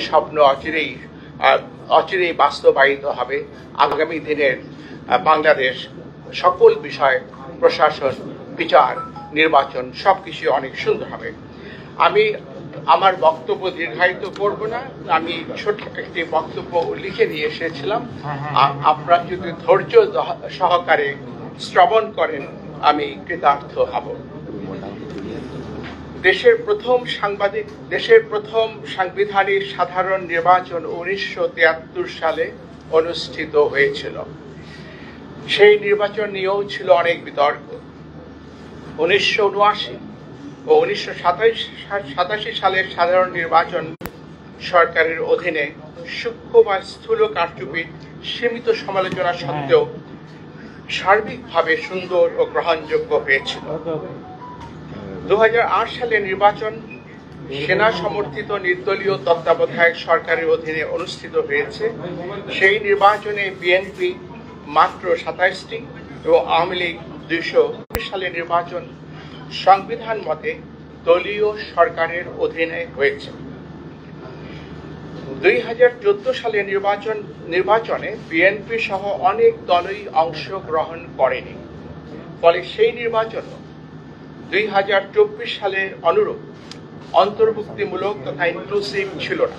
স্বপ্ন অচিরেই বাস্তবায়িত হবে। আগামী দিনের বাংলাদেশ সকল বিষয়, প্রশাসন, বিচার, নির্বাচন সবকিছু অনেক সুন্দর হবে। আমি আমার বক্তব্য দীর্ঘায়িত করব না, আমি ছোট একটি বক্তব্য লিখে নিয়ে এসেছিলাম। আপনারা যদি ধৈর্য সহকারে শ্রবণ করেন আমি কৃতার্থ হব। দেশের প্রথম সাংবিধানিক সাধারণ নির্বাচন 1973 সালে অনুষ্ঠিত হয়েছিল। সেই নির্বাচন নিয়েও ছিল অনেক বিতর্ক। 1979 ও 1987 সালের সাধারণ নির্বাচন সরকারের অধীনে সূক্ষ্ম বা স্থূল কারচুপির সীমিত সমালোচনা সত্ত্বেও সার্বিকভাবে সুন্দর ও গ্রহণযোগ্য হয়েছিল। 2008 সালের নির্বাচন সেনা সমর্থিত নির্দলীয় তত্ত্বাবধায়ক সরকারের অধীনে অনুষ্ঠিত হয়েছে। সেই নির্বাচনে বিএনপি মাত্র 27টি এবং আওয়ামী লীগ 200 সালের নির্বাচন সংবিধান মতে দলীয় সরকারের অধীনে হয়েছে। 2014 সালের নির্বাচনে বিএনপি সহ অনেক দলই অংশগ্রহণ করেনি, ফলে সেই নির্বাচন 2024 সালের অনুরূপ অন্তর্ভুক্তিমূলক তথা ইনক্লুসিভ ছিল না।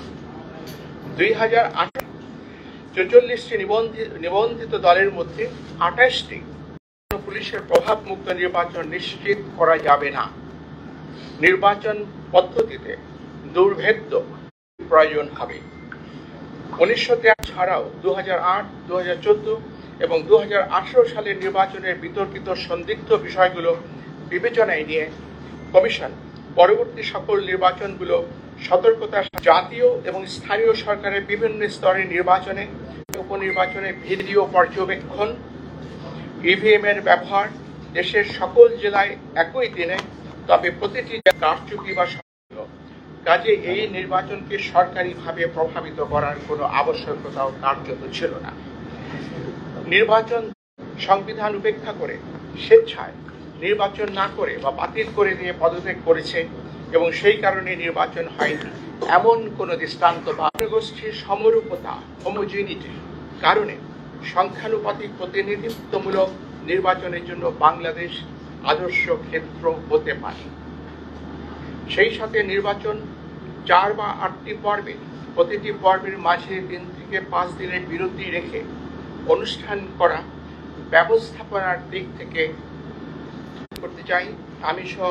2044টি নিবন্ধিত দলের মধ্যে 28টি পুলিশের প্রভাবমুক্ত নির্বাচন নিশ্চিত করা যাবে না। নির্বাচন পদ্ধতিতে দুর্ভেদ্য প্রয়োজন হবে। 1993 ছাড়াও 2008, 2014 এবং 2018 সালের নির্বাচনের বিতর্কিত সন্দিগ্ধ বিষয়গুলো বিবেচনায় নিয়ে কমিশন পরবর্তী সকল নির্বাচনগুলো সতর্কতার জাতীয় এবং স্থানীয় সরকারের বিভিন্ন স্তরের নির্বাচনে, উপনির্বাচনে ভিডিও পর্যবেক্ষণ, ইভিএম এর ব্যবহার দেশের সকল জেলায় একই দিনে, তবে প্রতিটি কারচুপি বা কাজে এই নির্বাচনকে সরকারিভাবে প্রভাবিত করার কোনো আবশ্যকতাও কার্যত ছিল না। নির্বাচন সংবিধান উপেক্ষা করে স্বেচ্ছায় নির্বাচন না করে বা বাতিল করে দিয়ে পদত্যাগ করেছে এবং সেই কারণে নির্বাচন হয়নি এমন কোনো দৃষ্টান্ত বা গোষ্ঠীর সমরূপতা, হোমোজেনিটি কারণে সংখ্যানুপাতিক প্রতিনিধিত্বমূলক নির্বাচনের জন্য বাংলাদেশ আদর্শ ক্ষেত্র হতে পারে। সেই সাথে নির্বাচন 4 বা 8টি পর্বে, প্রতিটি পর্বের মাঝে 3 থেকে 5 দিনের বিরতি রেখে অনুষ্ঠান করা ব্যবস্থাপনার দিক থেকে করতে চাই। আমি সহ